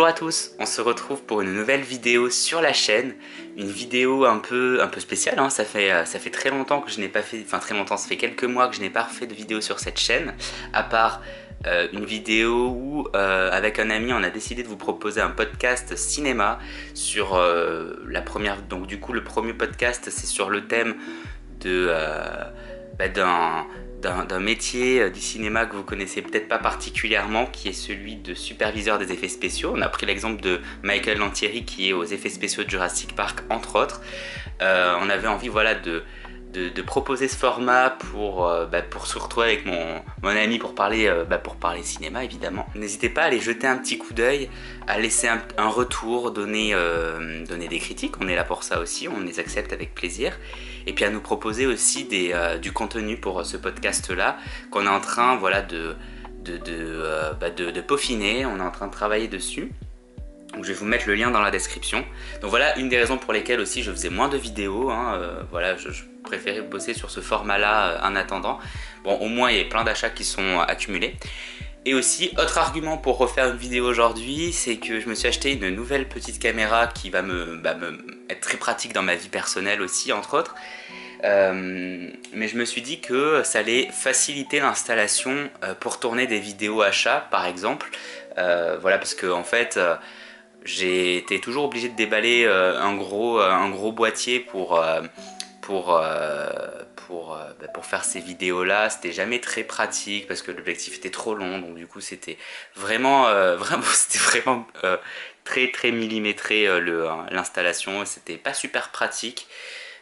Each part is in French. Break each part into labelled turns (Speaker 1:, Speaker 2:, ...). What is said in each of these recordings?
Speaker 1: Bonjour à tous, on se retrouve pour une nouvelle vidéo sur la chaîne, une vidéo un peu spéciale, hein. Ça fait très longtemps que je n'ai pas fait, enfin très longtemps, ça fait quelques mois que je n'ai pas fait de vidéo sur cette chaîne, à part une vidéo où avec un ami on a décidé de vous proposer un podcast cinéma sur la première, donc du coup le premier podcast c'est sur le thème de d'un métier du cinéma que vous connaissez peut-être pas particulièrement, qui est celui de superviseur des effets spéciaux. On a pris l'exemple de Michael Lantieri qui est aux effets spéciaux de Jurassic Park entre autres. On avait envie de proposer ce format pour se retrouver avec mon ami pour parler cinéma évidemment. N'hésitez pas à aller jeter un petit coup d'œil, à laisser un retour, donner des critiques, on est là pour ça aussi, on les accepte avec plaisir. Et puis à nous proposer aussi du contenu pour ce podcast là qu'on est en train de peaufiner, on est en train de travailler dessus. Donc je vais vous mettre le lien dans la description. Donc voilà une des raisons pour lesquelles aussi je faisais moins de vidéos, hein. Je préférais bosser sur ce format là en attendant. Bon, au moins il y a plein d'achats qui sont accumulés. Et aussi, autre argument pour refaire une vidéo aujourd'hui, c'est que je me suis acheté une nouvelle petite caméra qui va me être très pratique dans ma vie personnelle aussi, entre autres. Mais je me suis dit que ça allait faciliter l'installation pour tourner des vidéos achats, par exemple. Parce que en fait, j'ai été toujours obligé de déballer un gros boîtier pour faire ces vidéos là. C'était jamais très pratique parce que l'objectif était trop long, donc du coup c'était vraiment très millimétré l'installation, et c'était pas super pratique.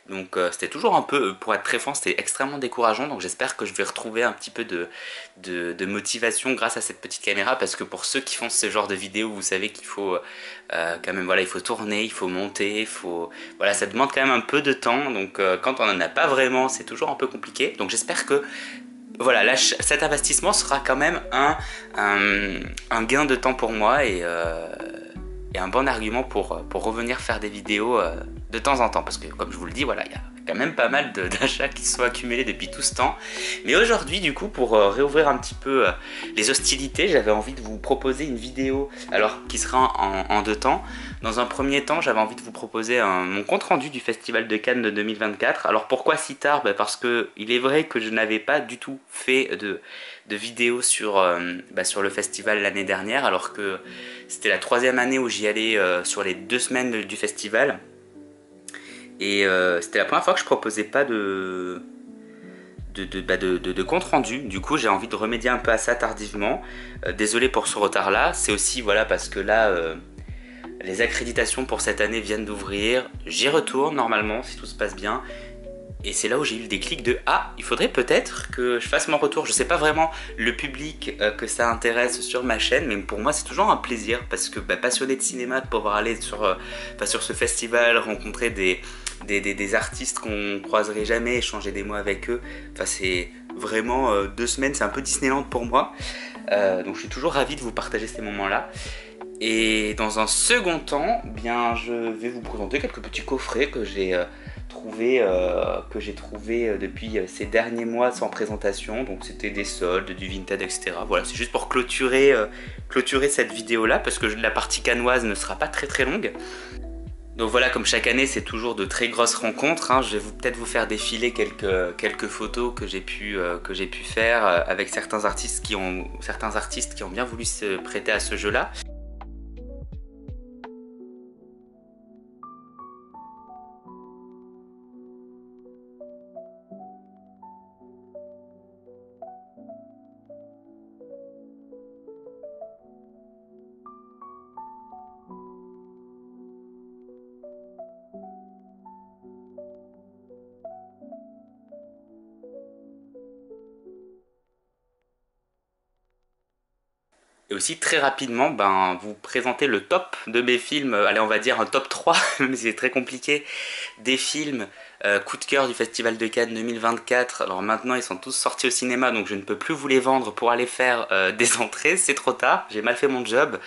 Speaker 1: Donc c'était toujours un peu, pour être très franc, c'était extrêmement décourageant. Donc j'espère que je vais retrouver un petit peu de motivation grâce à cette petite caméra, parce que pour ceux qui font ce genre de vidéos, vous savez qu'il faut quand même, il faut tourner, il faut monter, ça demande quand même un peu de temps. Donc quand on n'en a pas vraiment, c'est toujours un peu compliqué. Donc j'espère que cet investissement sera quand même un gain de temps pour moi, et un bon argument pour revenir faire des vidéos de temps en temps, parce que comme je vous le dis, il y a quand même pas mal d'achats qui se sont accumulés depuis tout ce temps. Mais aujourd'hui, du coup, pour réouvrir un petit peu les hostilités, j'avais envie de vous proposer une vidéo qui sera en deux temps. Dans un premier temps, j'avais envie de vous proposer mon compte rendu du Festival de Cannes de 2024. Alors pourquoi si tard ? Parce que il est vrai que je n'avais pas du tout fait de vidéo sur le festival l'année dernière, alors que c'était la 3e année où j'y allais sur les 2 semaines du festival. Et c'était la première fois que je proposais pas de compte rendu. Du coup j'ai envie de remédier un peu à ça tardivement. Désolé pour ce retard là. C'est aussi parce que là les accréditations pour cette année viennent d'ouvrir. J'y retourne normalement si tout se passe bien. Et c'est là où j'ai eu le déclic de il faudrait peut-être que je fasse mon retour. Je sais pas vraiment le public que ça intéresse sur ma chaîne, mais pour moi c'est toujours un plaisir, parce que passionné de cinéma, de pouvoir aller sur ce festival, rencontrer des artistes qu'on croiserait jamais, échanger des mots avec eux. C'est vraiment 2 semaines, c'est un peu Disneyland pour moi. Donc je suis toujours ravi de vous partager ces moments-là. Et dans un second temps, je vais vous présenter quelques petits coffrets que j'ai trouvé depuis ces derniers mois sans présentation. Donc c'était des soldes, du Vinted, etc. Voilà, c'est juste pour clôturer cette vidéo là, parce que la partie cannoise ne sera pas très longue. Donc voilà, comme chaque année, c'est toujours de très grosses rencontres, hein. Je vais peut-être vous faire défiler quelques photos que j'ai pu faire avec certains artistes qui ont bien voulu se prêter à ce jeu là. Et aussi très rapidement, vous présenter le top de mes films, allez on va dire un top 3, même si c'est très compliqué, des films coup de cœur du Festival de Cannes 2024. Alors maintenant ils sont tous sortis au cinéma, donc je ne peux plus vous les vendre pour aller faire des entrées, c'est trop tard, j'ai mal fait mon job.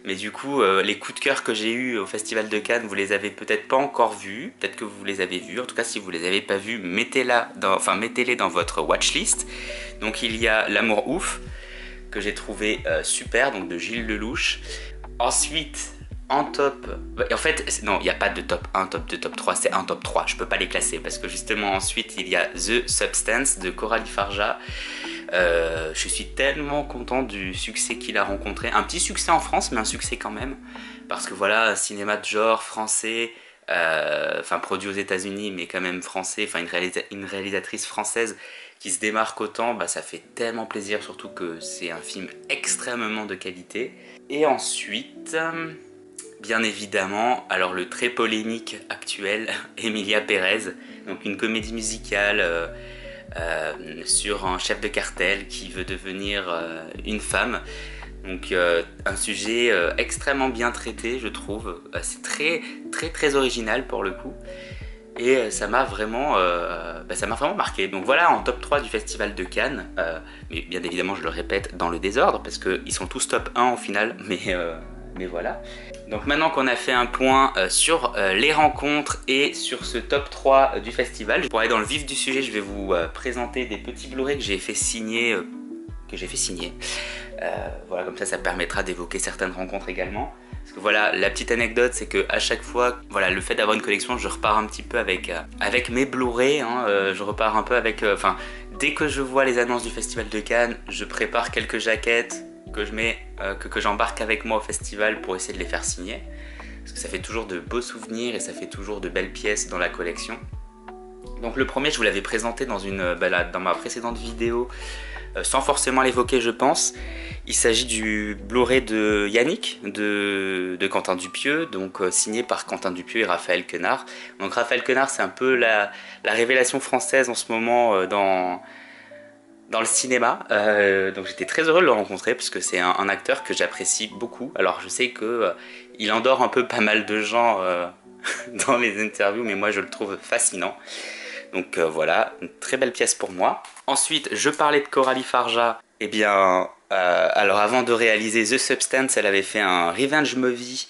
Speaker 1: Mais du coup, les coups de cœur que j'ai eus au Festival de Cannes, vous les avez peut-être pas encore vus, peut-être que vous les avez vus. En tout cas, si vous les avez pas vus, mettez-les dans votre watchlist. Donc il y a L'amour ouf, que j'ai trouvé super, donc de Gilles Lellouche. Ensuite, en top... En fait, non, il n'y a pas de top 1, top 2, top 3, c'est un top 3. Je peux pas les classer parce que justement ensuite, il y a The Substance de Coralie Farja. Je suis tellement content du succès qu'il a rencontré. Un petit succès en France, mais un succès quand même. Parce que voilà, un cinéma de genre français, enfin produit aux États-Unis, mais quand même français, enfin une réalisatrice française qui se démarque autant, bah, ça fait tellement plaisir, surtout que c'est un film extrêmement de qualité. Et ensuite, bien évidemment, alors le très polémique actuel, Emilia Pérez, donc une comédie musicale sur un chef de cartel qui veut devenir une femme. Donc un sujet extrêmement bien traité, je trouve. C'est très original pour le coup. Et ça m'a vraiment marqué. Donc voilà, en top 3 du Festival de Cannes. Mais bien évidemment, je le répète dans le désordre, parce qu'ils sont tous top 1 au final. Mais voilà. Donc maintenant qu'on a fait un point sur les rencontres et sur ce top 3 du festival, pour aller dans le vif du sujet, je vais vous présenter des petits Blu-ray que j'ai fait signer. Voilà, comme ça permettra d'évoquer certaines rencontres également. Parce que voilà, la petite anecdote, c'est que à chaque fois, voilà, le fait d'avoir une collection, je repars un petit peu avec mes Blu-ray. Je repars un peu avec, dès que je vois les annonces du Festival de Cannes, je prépare quelques jaquettes que je mets, que j'embarque avec moi au festival pour essayer de les faire signer. Parce que ça fait toujours de beaux souvenirs et ça fait toujours de belles pièces dans la collection. Donc le premier, je vous l'avais présenté dans dans ma précédente vidéo, sans forcément l'évoquer, je pense. Il s'agit du Blu-ray de Yannick de Quentin Dupieux, donc signé par Quentin Dupieux et Raphaël Quenard. Donc Raphaël Quenard, c'est un peu la révélation française en ce moment dans le cinéma. Donc j'étais très heureux de le rencontrer parce que c'est un acteur que j'apprécie beaucoup. Alors je sais que il endort un peu pas mal de gens dans les interviews, mais moi je le trouve fascinant. Donc voilà, une très belle pièce pour moi. Ensuite, je parlais de Coralie Farja. Eh bien, alors avant de réaliser The Substance, elle avait fait un revenge movie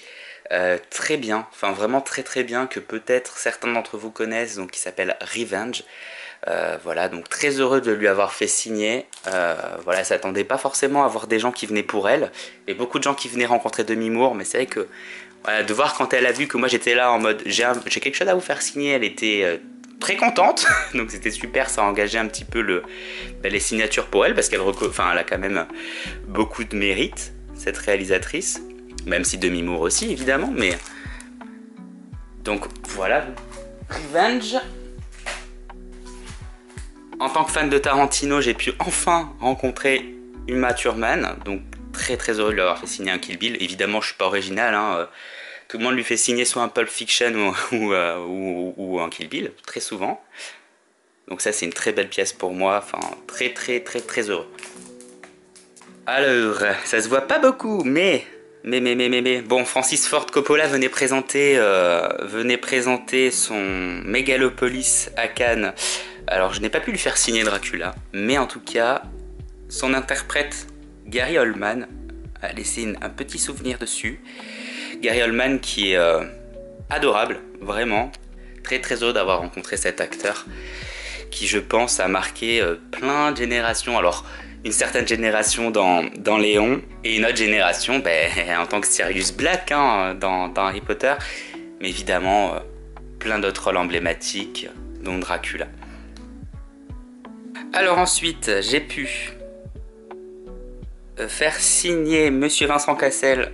Speaker 1: très bien, enfin vraiment très bien, que peut-être certains d'entre vous connaissent, donc qui s'appelle Revenge. Voilà, donc très heureux de lui avoir fait signer. Voilà, elle s'attendait pas forcément à voir des gens qui venaient pour elle, et beaucoup de gens qui venaient rencontrer Demi Moore, mais c'est vrai que voilà, de voir quand elle a vu que moi j'étais là en mode j'ai quelque chose à vous faire signer, elle était très contente. Donc c'était super, ça a engagé un petit peu les signatures pour elle, parce qu'elle elle a quand même beaucoup de mérite, cette réalisatrice, même si Demi Moore aussi évidemment, mais donc voilà, Revenge. En tant que fan de Tarantino, j'ai pu enfin rencontrer Uma Thurman, donc très heureux de lui avoir fait signer un Kill Bill. Évidemment, je suis pas original, tout le monde lui fait signer soit un Pulp Fiction ou un Kill Bill, très souvent. Donc ça, c'est une très belle pièce pour moi, enfin très heureux. Alors, ça se voit pas beaucoup, mais bon, Francis Ford Coppola venait présenter son Megalopolis à Cannes. Alors, je n'ai pas pu lui faire signer Dracula, mais en tout cas, son interprète Gary Oldman a laissé un petit souvenir dessus. Gary Oldman qui est adorable, vraiment. Très heureux d'avoir rencontré cet acteur qui, je pense, a marqué plein de générations. Alors, une certaine génération dans Léon et une autre génération en tant que Sirius Black dans Harry Potter. Mais évidemment, plein d'autres rôles emblématiques, dont Dracula. Alors ensuite, j'ai pu faire signer Monsieur Vincent Cassel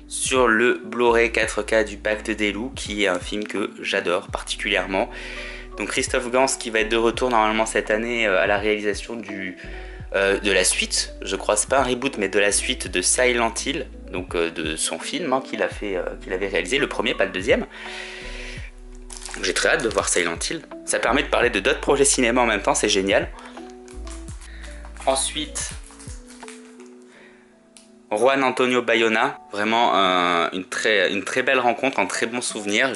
Speaker 1: sur le Blu-ray 4K du Pacte des Loups, qui est un film que j'adore particulièrement. Donc Christophe Gans qui va être de retour normalement cette année à la réalisation de la suite, je crois, c'est pas un reboot mais de la suite de Silent Hill, donc de son film qu'il avait réalisé, le premier, pas le deuxième. J'ai très hâte de voir Silent Hill. Ça permet de parler de d'autres projets cinéma en même temps, c'est génial. Ensuite, Juan Antonio Bayona, vraiment une très belle rencontre, un très bon souvenir.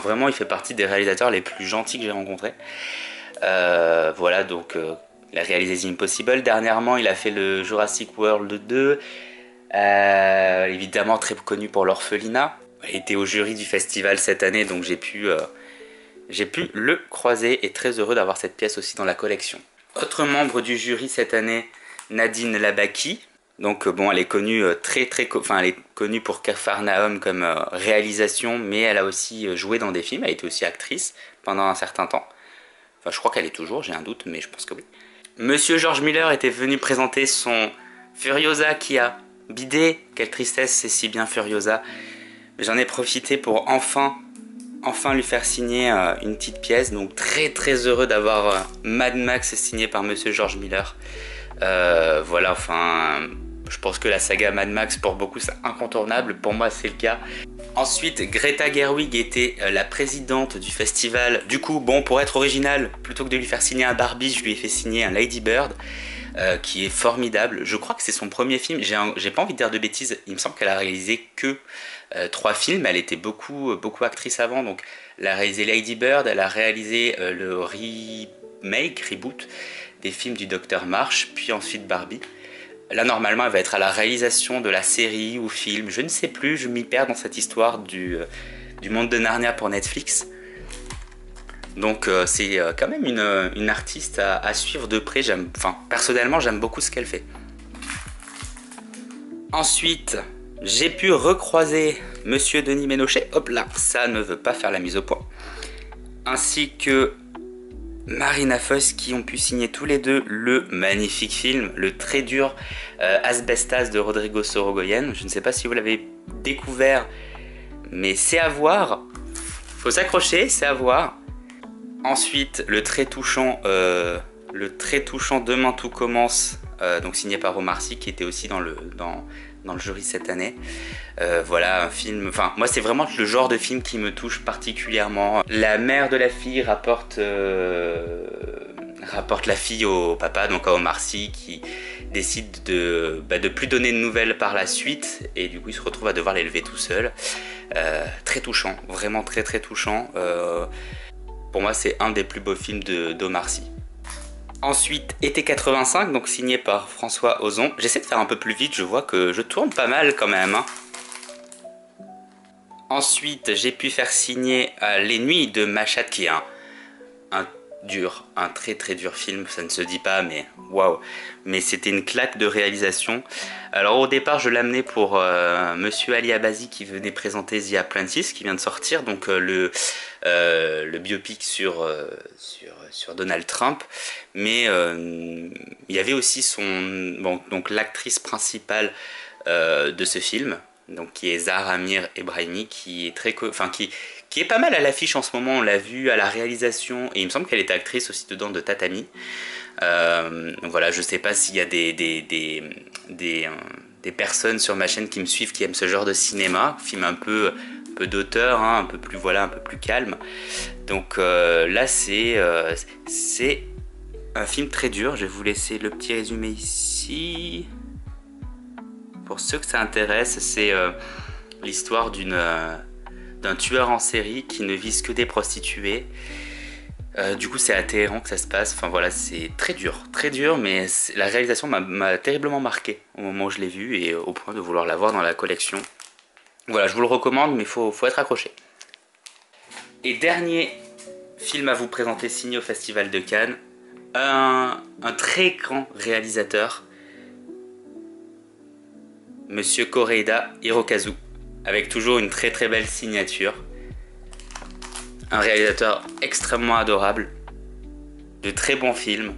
Speaker 1: Vraiment, il fait partie des réalisateurs les plus gentils que j'ai rencontrés. Voilà, donc il a réalisé The Impossible. Dernièrement, il a fait le Jurassic World 2. Évidemment, très connu pour l'Orphelinat. Il était au jury du festival cette année, donc j'ai pu le croiser et très heureux d'avoir cette pièce aussi dans la collection. Autre membre du jury cette année, Nadine Labaki. Donc bon, elle est connue enfin elle est connue pour Capharnaüm comme réalisation, mais elle a aussi joué dans des films. Elle était aussi actrice pendant un certain temps. Enfin, je crois qu'elle est toujours, j'ai un doute, mais je pense que oui. Monsieur George Miller était venu présenter son Furiosa qui a bidé. Quelle tristesse, c'est si bien Furiosa. J'en ai profité pour enfin lui faire signer une petite pièce. Donc très très heureux d'avoir Mad Max signé par Monsieur George Miller. Voilà, enfin, je pense que la saga Mad Max pour beaucoup c'est incontournable. Pour moi c'est le cas. Ensuite, Greta Gerwig était la présidente du festival. Du coup, bon, pour être original, plutôt que de lui faire signer un Barbie, je lui ai fait signer un Lady Bird, qui est formidable. Je crois que c'est son premier film. J'ai pas envie de dire de bêtises. Il me semble qu'elle a réalisé que 3 films. Elle était beaucoup actrice avant. Donc, elle a réalisé Lady Bird. Elle a réalisé le reboot des films du Docteur March, puis ensuite Barbie. Là, normalement, elle va être à la réalisation de la série ou film. Je ne sais plus, je m'y perds dans cette histoire du monde de Narnia pour Netflix. Donc, c'est quand même une artiste à suivre de près. Personnellement, j'aime beaucoup ce qu'elle fait. Ensuite, j'ai pu recroiser Monsieur Denis Ménochet. Hop là, ça ne veut pas faire la mise au point. Ainsi que Marina Foïs qui ont pu signer tous les deux le magnifique film, le très dur Asbestas de Rodrigo Sorogoyen. Je ne sais pas si vous l'avez découvert, mais c'est à voir. Faut s'accrocher, c'est à voir. Ensuite, le très touchant Demain tout commence, donc signé par Omar Sy, qui était aussi dans le jury cette année. Voilà un film, enfin moi c'est vraiment le genre de film qui me touche particulièrement. La mère de la fille rapporte la fille au papa, donc à Omar Sy, qui décide de plus donner de nouvelles par la suite, et du coup il se retrouve à devoir l'élever tout seul. Très touchant, vraiment très très touchant. Pour moi c'est un des plus beaux films d'Omar Sy. Ensuite, Été 85, donc signé par François Ozon. J'essaie de faire un peu plus vite, je vois que je tourne pas mal quand même. Ensuite, j'ai pu faire signer Les Nuits de Machat, qui est un très très dur film, ça ne se dit pas, mais waouh. Mais c'était une claque de réalisation. Alors au départ, je l'amenais pour Monsieur Ali Abazi qui venait présenter The Apprentice, qui vient de sortir, donc le biopic sur Donald Trump. Mais il y avait aussi donc l'actrice principale de ce film, donc qui est Zahra Amir Ebrahimi, qui est pas mal à l'affiche en ce moment. On l'a vu à la réalisation, et il me semble qu'elle était actrice aussi dedans de Tatami. Donc voilà, je sais pas s'il y a des personnes sur ma chaîne qui me suivent qui aiment ce genre de cinéma, film un peu d'auteur, un peu plus calme. Donc là c'est un film très dur. Je vais vous laisser le petit résumé ici. Pour ceux que ça intéresse, c'est l'histoire d'un tueur en série qui ne vise que des prostituées. Du coup, c'est à Téhéran que ça se passe. Enfin voilà, c'est très dur, mais la réalisation m'a terriblement marqué au moment où je l'ai vu, et au point de vouloir l'avoir dans la collection. Voilà, je vous le recommande, mais faut être accroché. Et dernier film à vous présenter, signé au Festival de Cannes, un très grand réalisateur, Monsieur Koreeda Hirokazu, avec toujours une très très belle signature. Un réalisateur extrêmement adorable, de très bons films.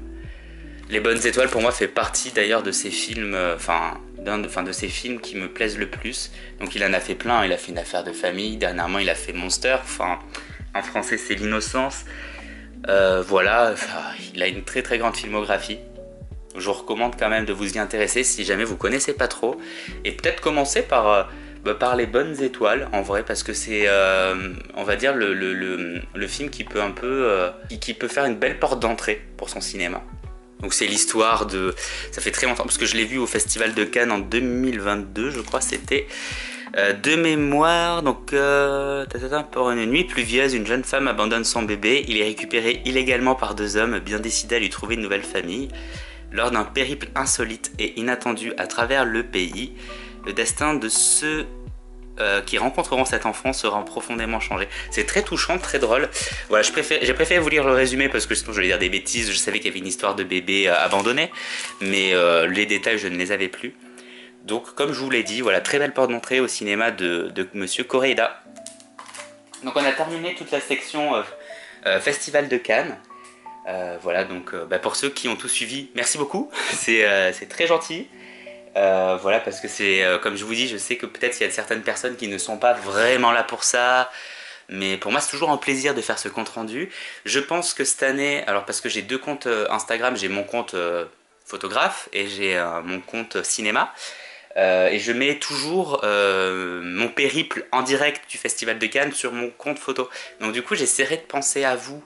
Speaker 1: Les Bonnes Étoiles pour moi fait partie d'ailleurs de ces films, de ces films qui me plaisent le plus. Donc il en a fait plein, il a fait Une affaire de famille, dernièrement il a fait Monster, en français c'est L'Innocence. Voilà, il a une très très grande filmographie. Je vous recommande quand même de vous y intéresser si jamais vous connaissez pas trop. Et peut-être commencer par Les Bonnes Étoiles, en vrai, parce que c'est, on va dire, le film qui peut qui peut faire une belle porte d'entrée pour son cinéma. Donc c'est l'histoire de... Ça fait très longtemps, parce que je l'ai vu au Festival de Cannes en 2022, je crois, c'était... de mémoire, donc pour une nuit pluvieuse, une jeune femme abandonne son bébé. Il est récupéré illégalement par 2 hommes bien décidés à lui trouver une nouvelle famille. Lors d'un périple insolite et inattendu à travers le pays, le destin de ceux qui rencontreront cet enfant sera profondément changé. C'est très touchant, très drôle. Voilà, j'ai préféré vous lire le résumé parce que sinon je vais dire des bêtises. Je savais qu'il y avait une histoire de bébé abandonné, mais les détails je ne les avais plus. Donc comme je vous l'ai dit, voilà, très belle porte d'entrée au cinéma de Monsieur Koreeda. Donc on a terminé toute la section Festival de Cannes. Voilà, donc pour ceux qui ont tout suivi, merci beaucoup, c'est très gentil. Voilà, parce que c'est, comme je vous dis, je sais que peut-être il y a certaines personnes qui ne sont pas vraiment là pour ça, mais pour moi c'est toujours un plaisir de faire ce compte rendu. Je pense que cette année, alors parce que j'ai deux comptes Instagram, j'ai mon compte photographe et j'ai mon compte cinéma. Et je mets toujours mon périple en direct du Festival de Cannes sur mon compte photo. Donc du coup j'essaierai de penser à vous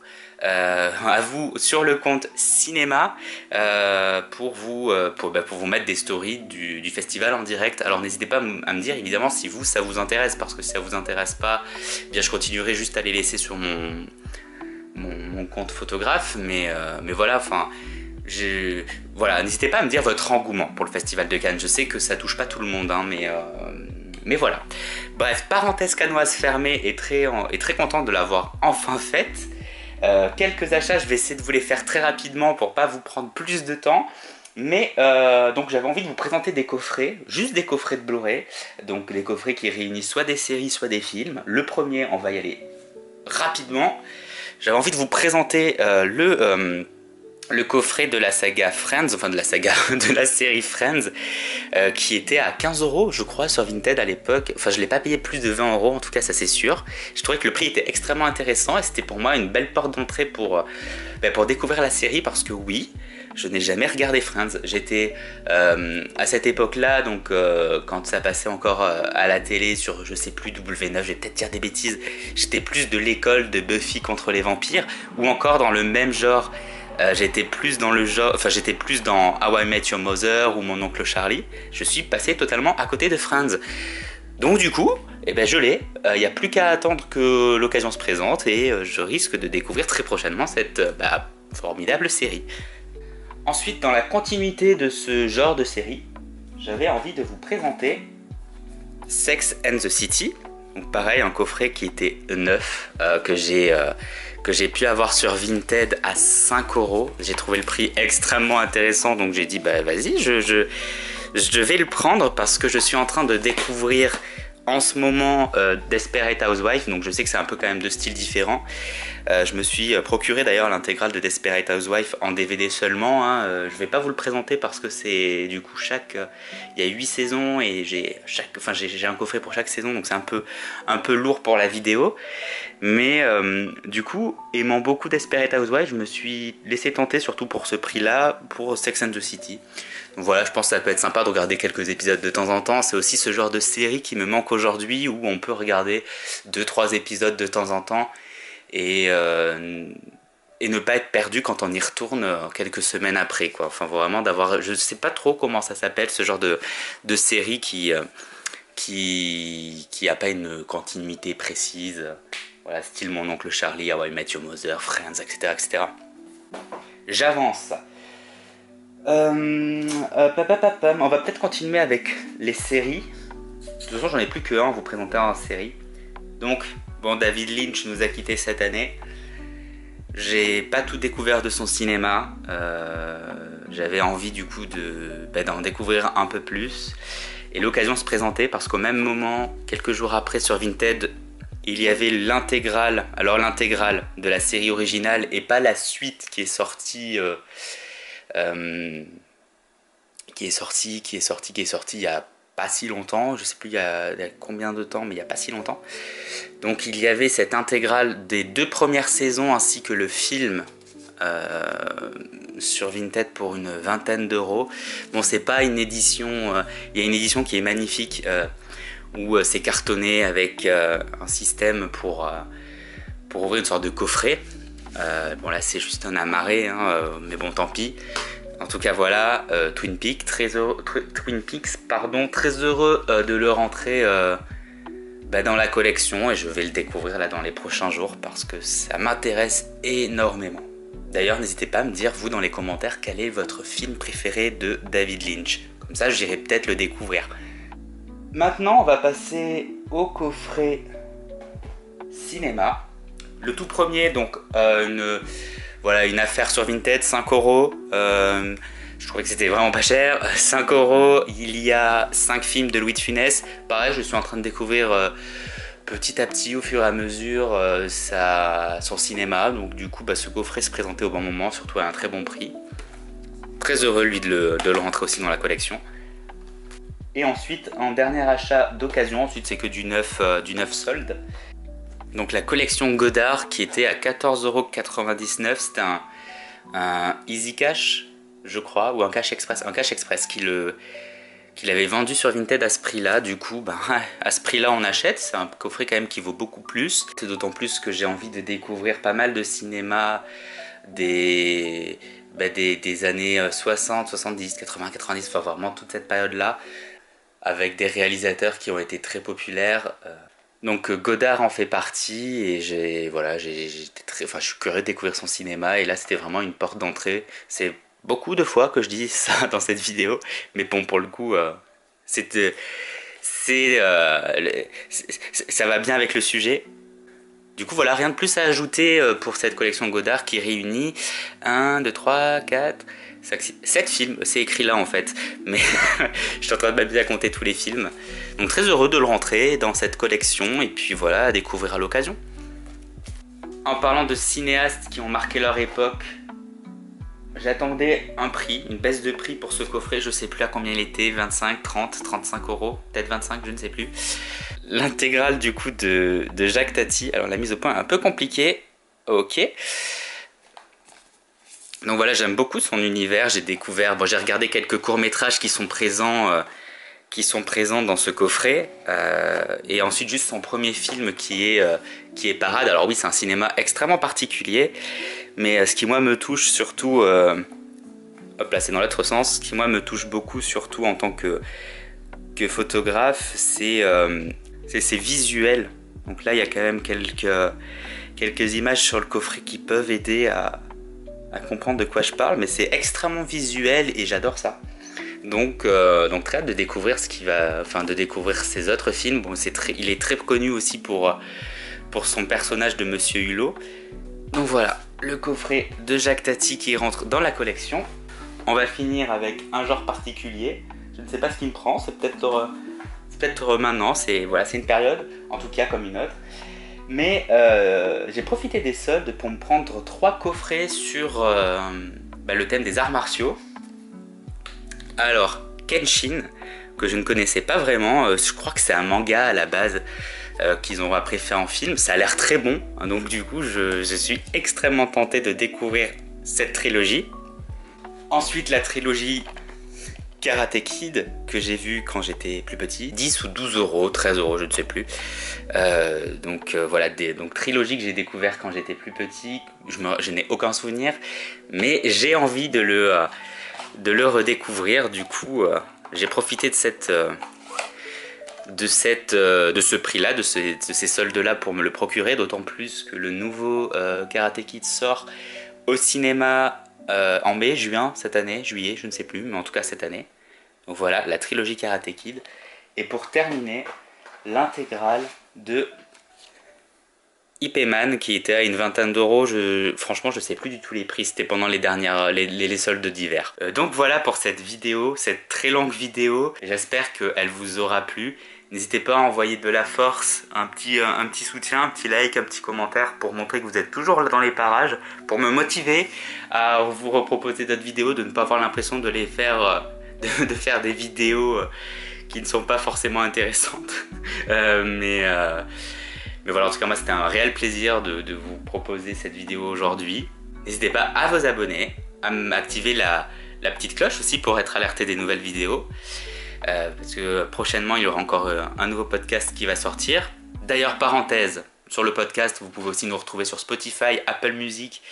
Speaker 1: sur le compte cinéma pour vous mettre des stories du festival en direct. Alors n'hésitez pas à me dire évidemment si ça vous intéresse, parce que si ça vous intéresse pas, eh bien je continuerai juste à les laisser sur mon compte photographe. Mais voilà, enfin... Voilà, n'hésitez pas à me dire votre engouement pour le Festival de Cannes. Je sais que ça touche pas tout le monde, hein, mais voilà. Bref, parenthèse cannoise fermée et très contente de l'avoir enfin faite. Quelques achats, je vais essayer de vous les faire très rapidement pour pas vous prendre plus de temps. Mais donc j'avais envie de vous présenter des coffrets, juste des coffrets de Blu-ray. Donc des coffrets qui réunissent soit des séries, soit des films. Le premier, on va y aller rapidement. J'avais envie de vous présenter le coffret de la saga Friends, enfin de la saga de la série Friends, qui était à 15 € je crois sur Vinted à l'époque. Enfin je l'ai pas payé plus de 20 € en tout cas, ça c'est sûr. Je trouvais que le prix était extrêmement intéressant et c'était pour moi une belle porte d'entrée pour découvrir la série, parce que oui, je n'ai jamais regardé Friends. J'étais à cette époque-là, donc quand ça passait encore à la télé sur, je sais plus, W9, je vais peut-être dire des bêtises, j'étais plus de l'école de Buffy contre les vampires, ou encore dans le même genre. J'étais plus dans How I Met Your Mother ou Mon Oncle Charlie. Je suis passé totalement à côté de Friends. Donc du coup, je l'ai. Il n'y a plus qu'à attendre que l'occasion se présente et je risque de découvrir très prochainement cette formidable série. Ensuite, dans la continuité de ce genre de série, j'avais envie de vous présenter Sex and the City. Donc pareil, un coffret qui était neuf, que j'ai pu avoir sur Vinted à 5 €. J'ai trouvé le prix extrêmement intéressant, donc j'ai dit vas-y, je vais le prendre parce que je suis en train de découvrir en ce moment Desperate Housewives, donc je sais que c'est un peu quand même de styles différents. Je me suis procuré d'ailleurs l'intégrale de Desperate Housewives en DVD seulement, hein. Je vais pas vous le présenter parce que c'est du coup il y a 8 saisons et j'ai un coffret pour chaque saison, donc c'est un peu lourd pour la vidéo. Mais du coup, aimant beaucoup Desperate Housewives, je me suis laissé tenter, surtout pour ce prix-là, pour Sex and the City. Donc voilà, je pense que ça peut être sympa de regarder quelques épisodes de temps en temps. C'est aussi ce genre de série qui me manque aujourd'hui, où on peut regarder 2-3 épisodes de temps en temps et ne pas être perdu quand on y retourne quelques semaines après, quoi. Enfin vraiment je sais pas trop comment ça s'appelle, ce genre de série qui a pas une continuité précise. Voilà, style Mon Oncle Charlie, How I Met Your Mother, Friends, etc. etc. J'avance. On va peut-être continuer avec les séries. De toute façon, j'en ai plus qu'un à vous présenter en série. Donc, David Lynch nous a quittés cette année. J'ai pas tout découvert de son cinéma. J'avais envie du coup d'en découvrir un peu plus. Et l'occasion se présentait parce qu'au même moment, quelques jours après sur Vinted, il y avait l'intégrale. Alors l'intégrale de la série originale et pas la suite qui est sortie. Qui est sorti il y a pas si longtemps, je sais plus il y a combien de temps, mais il y a pas si longtemps. Donc il y avait cette intégrale des 2 premières saisons ainsi que le film sur Vinted pour une 20aine d'euros. Bon, c'est pas une édition, il y a une édition qui est magnifique où c'est cartonné avec un système pour ouvrir une sorte de coffret. Bon là c'est juste un amarré, hein, mais bon tant pis. En tout cas voilà, Twin Peaks, très heureux de le rentrer dans la collection, et je vais le découvrir là dans les prochains jours parce que ça m'intéresse énormément. D'ailleurs n'hésitez pas à me dire vous dans les commentaires quel est votre film préféré de David Lynch. Comme ça j'irai peut-être le découvrir. Maintenant on va passer au coffret cinéma. Le tout premier, donc une affaire sur Vinted, 5 €. Je trouvais que c'était vraiment pas cher. 5 euros, il y a 5 films de Louis de Funès. Pareil, je suis en train de découvrir petit à petit, au fur et à mesure, son cinéma. Donc du coup, ce coffret se présentait au bon moment, surtout à un très bon prix. Très heureux, lui, de le rentrer aussi dans la collection. Et ensuite, en dernier achat d'occasion, ensuite c'est que du neuf solde. Donc la collection Godard qui était à 14,99 €, c'était un Easy Cash, je crois, ou un Cash Express qu'il avait vendu sur Vinted à ce prix-là. Du coup, à ce prix-là, on achète. C'est un coffret quand même qui vaut beaucoup plus. C'est d'autant plus que j'ai envie de découvrir pas mal de cinéma des années 60, 70, 80, 90, enfin vraiment toute cette période-là, avec des réalisateurs qui ont été très populaires. Donc Godard en fait partie et je suis curieux de découvrir son cinéma et là c'était vraiment une porte d'entrée. C'est beaucoup de fois que je dis ça dans cette vidéo, mais bon pour le coup ça va bien avec le sujet. Du coup voilà, rien de plus à ajouter pour cette collection Godard qui réunit 1, 2, 3, 4... 7 films, c'est écrit là en fait, mais je suis en train de m'amuser à compter tous les films. Donc très heureux de le rentrer dans cette collection et puis voilà, à découvrir à l'occasion. En parlant de cinéastes qui ont marqué leur époque, j'attendais un prix, une baisse de prix pour ce coffret, je sais plus à combien il était, 25, 30, 35 euros, peut-être 25, je ne sais plus. L'intégrale du coup de Jacques Tati, alors la mise au point est un peu compliquée, ok. Donc voilà, j'aime beaucoup son univers, j'ai regardé quelques courts-métrages qui sont présents dans ce coffret, et ensuite juste son premier film qui est Parade. Alors oui, c'est un cinéma extrêmement particulier, mais ce qui moi me touche surtout, hop là c'est dans l'autre sens, ce qui moi me touche beaucoup surtout en tant que photographe, c'est ses visuels. Donc là il y a quand même quelques images sur le coffret qui peuvent aider à comprendre de quoi je parle, mais c'est extrêmement visuel et j'adore ça. Donc très hâte de découvrir de découvrir ses autres films. Bon, il est très connu aussi pour son personnage de Monsieur Hulot. Donc voilà, le coffret de Jacques Tati qui rentre dans la collection. On va finir avec un genre particulier. Je ne sais pas ce qui me prend, c'est peut-être maintenant, c'est une période, en tout cas comme une autre. Mais j'ai profité des soldes pour me prendre 3 coffrets sur le thème des arts martiaux. Alors, Kenshin, que je ne connaissais pas vraiment, je crois que c'est un manga à la base qu'ils ont après fait en film. Ça a l'air très bon, donc du coup je suis extrêmement tenté de découvrir cette trilogie. Ensuite la trilogie Karate Kid, que j'ai vu quand j'étais plus petit, 10 ou 12 euros, 13 euros, je ne sais plus. Donc trilogie que j'ai découvert quand j'étais plus petit, je n'ai aucun souvenir, mais j'ai envie de le redécouvrir. Du coup, j'ai profité de ce prix-là, de ces soldes-là pour me le procurer, d'autant plus que le nouveau Karate Kid sort au cinéma en mai, juin cette année, juillet, je ne sais plus, mais en tout cas cette année. Donc voilà, la trilogie Karate Kid. Et pour terminer, l'intégrale de Ip Man qui était à une vingtaine d'euros. Franchement, je sais plus du tout les prix, c'était pendant les soldes d'hiver. Donc voilà pour cette vidéo, cette très longue vidéo. J'espère qu'elle vous aura plu. N'hésitez pas à envoyer de la force, un petit soutien, un petit like, un petit commentaire pour montrer que vous êtes toujours là dans les parages, pour me motiver à vous reproposer d'autres vidéos, de ne pas avoir l'impression de faire des vidéos qui ne sont pas forcément intéressantes. Mais voilà, en tout cas moi c'était un réel plaisir de vous proposer cette vidéo aujourd'hui. N'hésitez pas à vous abonner, à activer la petite cloche aussi pour être alerté des nouvelles vidéos. Parce que prochainement il y aura encore un nouveau podcast qui va sortir. D'ailleurs, parenthèse, sur le podcast vous pouvez aussi nous retrouver sur Spotify, Apple Music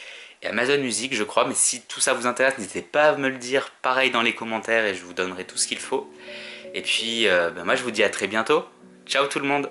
Speaker 1: et Amazon Music je crois. Mais si tout ça vous intéresse, n'hésitez pas à me le dire pareil dans les commentaires et je vous donnerai tout ce qu'il faut. Et puis moi je vous dis à très bientôt. Ciao tout le monde.